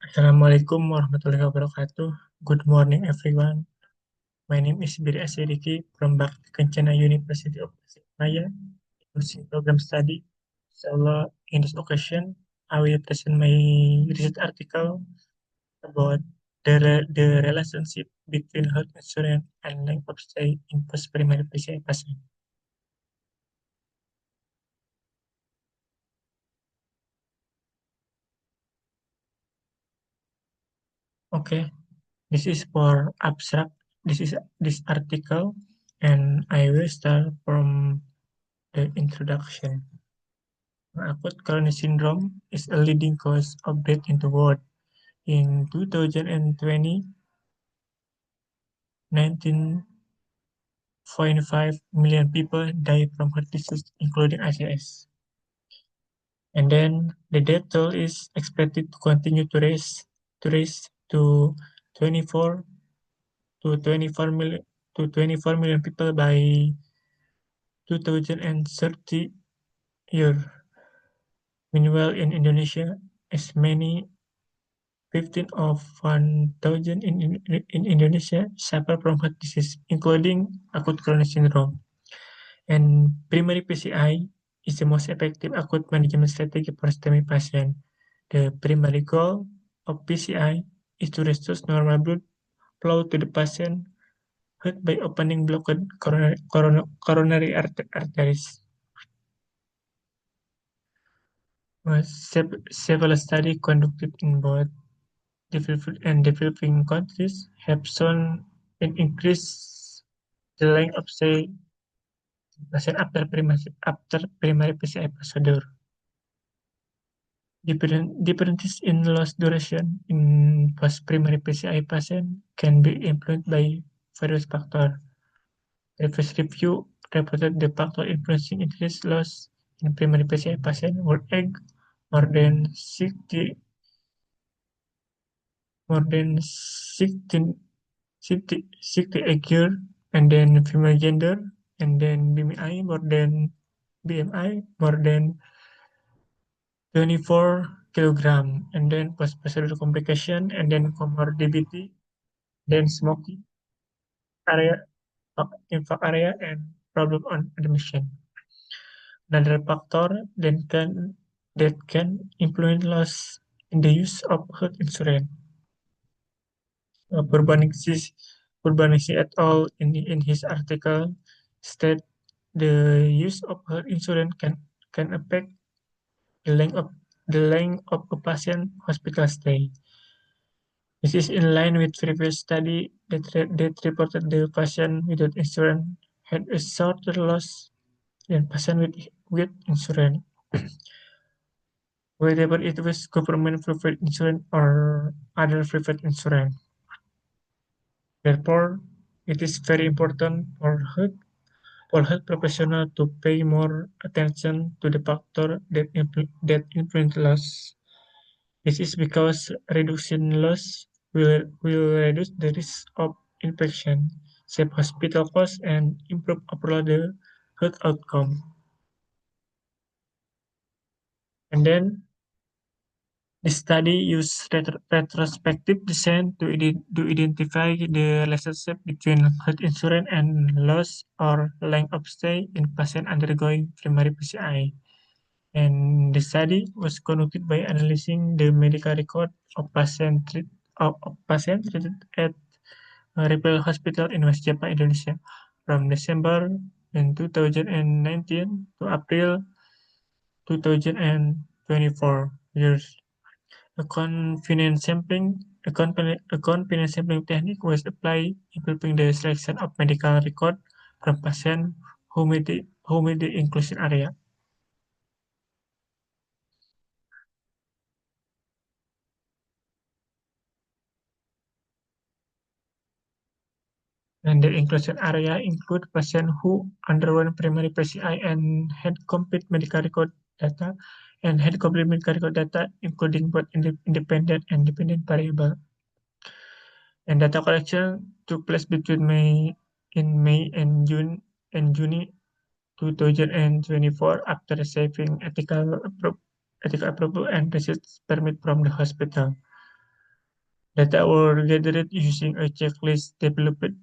Assalamualaikum warahmatullahi wabarakatuh. Good morning, everyone. My name is Bir Asidiki from Bakti Kencana University of Tasikmalaya, Nursing Program Study. Inshallah, in this occasion, I will present my research article about the relationship between health insurance and length of stay in post-primary PCI patient. Okay, this is for abstract. This is this article, and I will start from the introduction. Acute coronary syndrome is a leading cause of death in the world. In 2020, 19.5 million people died from heart disease, including ACS. And then the death toll is expected to continue to 24 to 24 million to 24 million people by 2030 year. Meanwhile, in Indonesia, as many 15 of 1,000 in Indonesia suffer from heart disease, including acute coronary syndrome. And primary PCI is the most effective acute management strategy for STEMI patient. The primary goal of PCI is to restore normal blood flow to the patient heart by opening blocked arteries. Several studies conducted in both developed and developing countries have shown an increase the length of stay patient after primary PCI procedure. Differences in loss duration in post-primary PCI patient can be influenced by various factors. Previous review reported the factor influencing increased loss in primary PCI patient were egg more than 60 more than 16 60 a year, and then female gender, and then BMI more than 24 kilogram, and then post-procedure complication, and then comorbidity, then smoking area, infarct area, and problem on admission. Another factor that can influence loss in the use of health insurance. Purbanisi et al. In his article state the use of health insurance can affect the length of a patient hospital stay. This is in line with previous study that reported the patient without insurance had a shorter loss than patient with insurance, whether it was government private insurance or other private insurance. Therefore, it is very important for health professionals to pay more attention to the factor that influence loss. This is because reducing loss will reduce the risk of infection, save hospital costs, and improve overall the health outcome. And then the study used retrospective design to identify the relationship between health insurance and loss or length of stay in patients undergoing primary PCI. And the study was conducted by analyzing the medical record of patients treated at Ripple Hospital in West Java, Indonesia, from December in 2019 to April 2024 years. A confidence sampling technique was applied, improving the selection of medical record from patients who meet the inclusion area. And the inclusion area include patients who underwent primary PCI and had complete medical record data including both independent and dependent variable. And data collection took place between May and June 2024 after receiving ethical approval and research permit from the hospital. Data were gathered using a checklist developed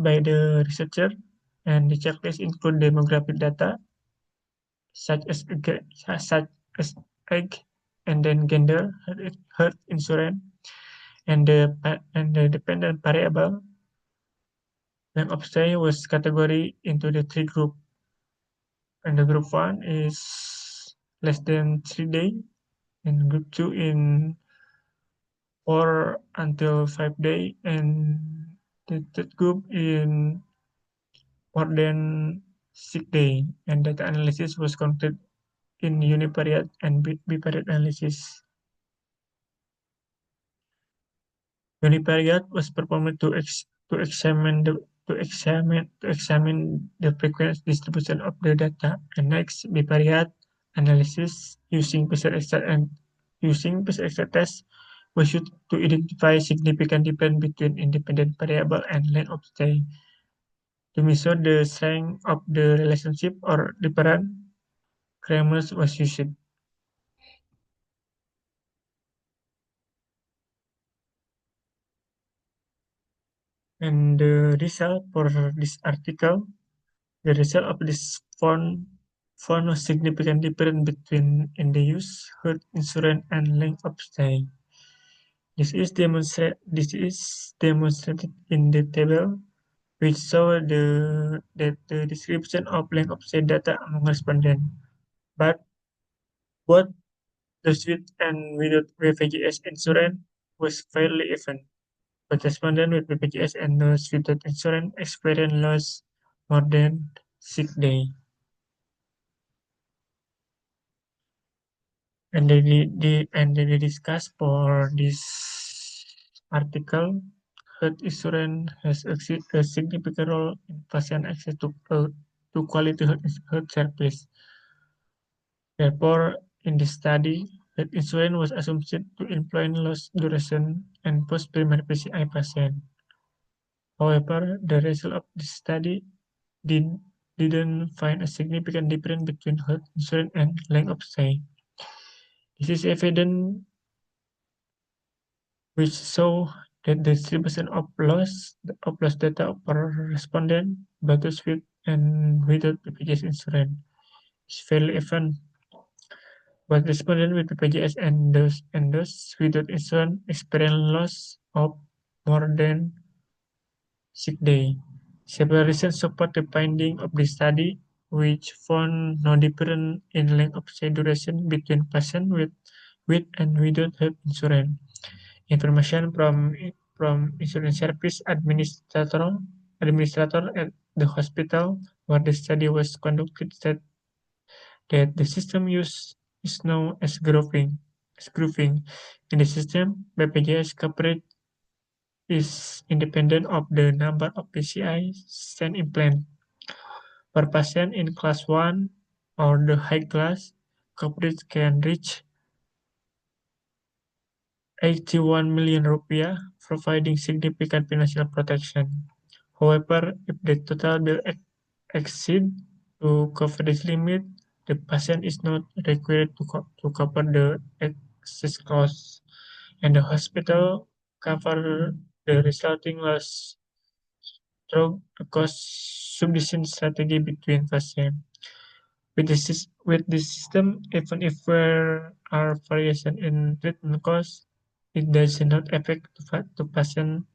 by the researcher, and the checklist include demographic data such as such as age, and then gender, health insurance, and the dependent variable. Length of stay was categorized into the three groups, and the group one is less than 3 days, and group two in 4 until 5 days, and the third group in more than 6 days. And data analysis was conducted in uniperiod and biperiod analysis. Uniperiod was performed to examine the frequency distribution of the data, and next biperiod analysis using PCR test was used to identify significant difference between independent variable and length of stay. To measure the strength of the relationship or different, Kramers was used. And the result for this article, the result of this found no significant difference between in the use, health insurance, and length of stay. This is demonstrated in the table, which show that the description of length of stay data among respondents, but both those with and without BPJS insurance was fairly even. But respondents with BPJS and those without insurance experienced loss more than 6 days. And they discuss for this article, health insurance has a significant role in patient access to quality health service. Therefore, in this study, health insurance was assumed to influence loss duration and post-primary PCI patient. However, the result of this study did, didn't find a significant difference between health insurance and length of stay. This is evident, which show that the distribution of loss data per respondent, both with and without BPJS insurance, is fairly even. But respondents with BPJS and those without insurance experience loss of more than 6 days. Several reasons support the finding of this study, which found no difference in length of stay duration between patients with and without health insurance. Information from insurance service administrator at the hospital where the study was conducted said that the system used is known as grouping. In the system, BPJS coverage is independent of the number of PCI sent implant. Per patient in class 1 or the high class, coverage can reach 81 million rupiah, providing significant financial protection. However, if the total bill exceeds to coverage limit, the patient is not required to cover the excess costs, and the hospital cover the resulting loss through a cost subdivision strategy between patients. With this system, even if there are variation in treatment costs, it does not affect to patient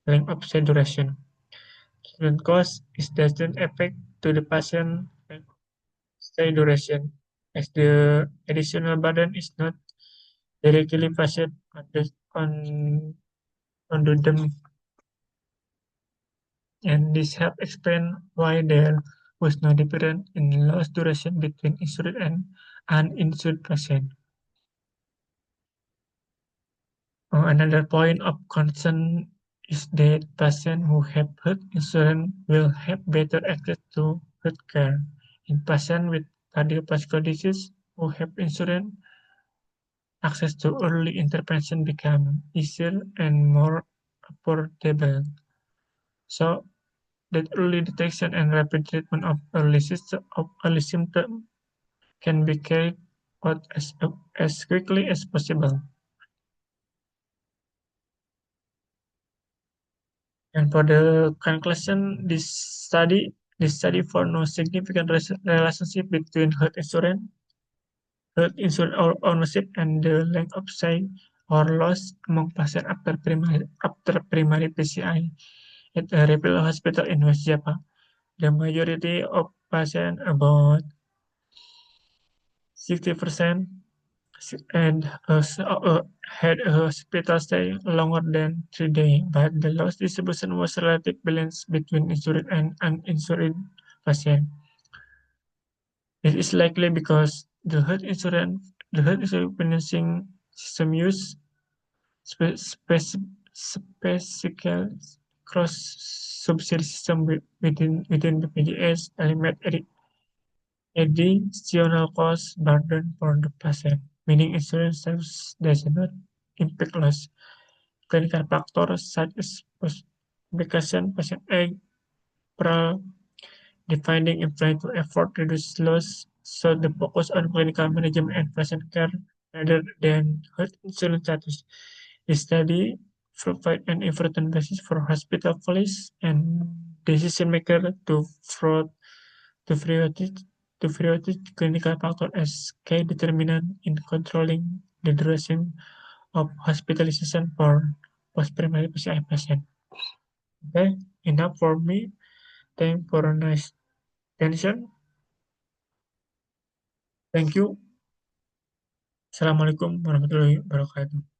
length of stay duration. Treatment cost is doesn't affect to the patient length of stay duration, as the additional burden is not directly passed on onto them, and this help explain why there was no difference in loss duration between insured and uninsured patients. Another point of concern is that patients who have health insurance will have better access to healthcare. In patients with cardiovascular disease who have insurance, access to early intervention become easier and more affordable. So that early detection and rapid treatment of early symptoms can be carried out as quickly as possible. And for the conclusion, this study found no significant relationship between health insurance ownership and the length of stay or loss among patients after primary PCI at a reputable hospital in West Java. The majority of patients, about 60%, and had a hospital stay longer than 3 days, but the loss distribution was relatively balanced between insured and uninsured patients. This is likely because the health insurance financing system use specific cross-subsidy system within BPJS eliminate additional cost burden for the patient, meaning insurance service does not impact loss. Clinical factors such as post-complication, patient age, defining imply to effort reduce loss, so the focus on clinical management and patient care rather than health insurance status. The study provide an important basis for hospital police and decision maker fraud to prioritize clinical factor as key determinant in controlling the duration of hospitalization for post-primary PCI patient. Okay, enough for me. Thank for a nice attention. Thank you. Assalamualaikum warahmatullahi wabarakatuh.